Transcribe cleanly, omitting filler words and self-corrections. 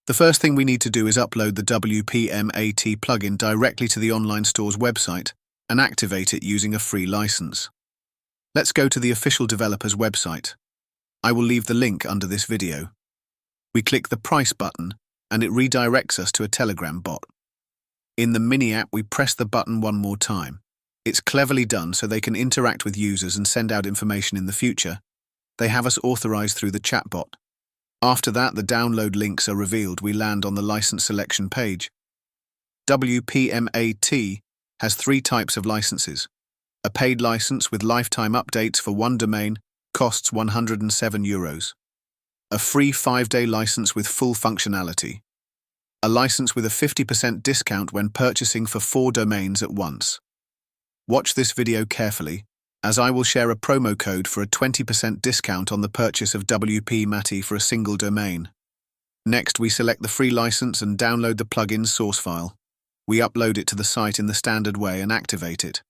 The first thing we need to do is upload the WPmat plugin directly to the online store's website and activate it using a free license. Let's go to the official developer's website. I will leave the link under this video. We click the Price button and it redirects us to a Telegram bot. In the mini app, we press the button one more time. It's cleverly done so they can interact with users and send out information in the future. They have us authorized through the chatbot. After that, the download links are revealed. We land on the license selection page. WPmat has 3 types of licenses. A paid license with lifetime updates for one domain costs €107. A free 5-day license with full functionality. A license with a 50% discount when purchasing for 4 domains at once. Watch this video carefully, as I will share a promo code for a 20% discount on the purchase of WPmat for a single domain. Next, we select the free license and download the plugin's source file. We upload it to the site in the standard way and activate it.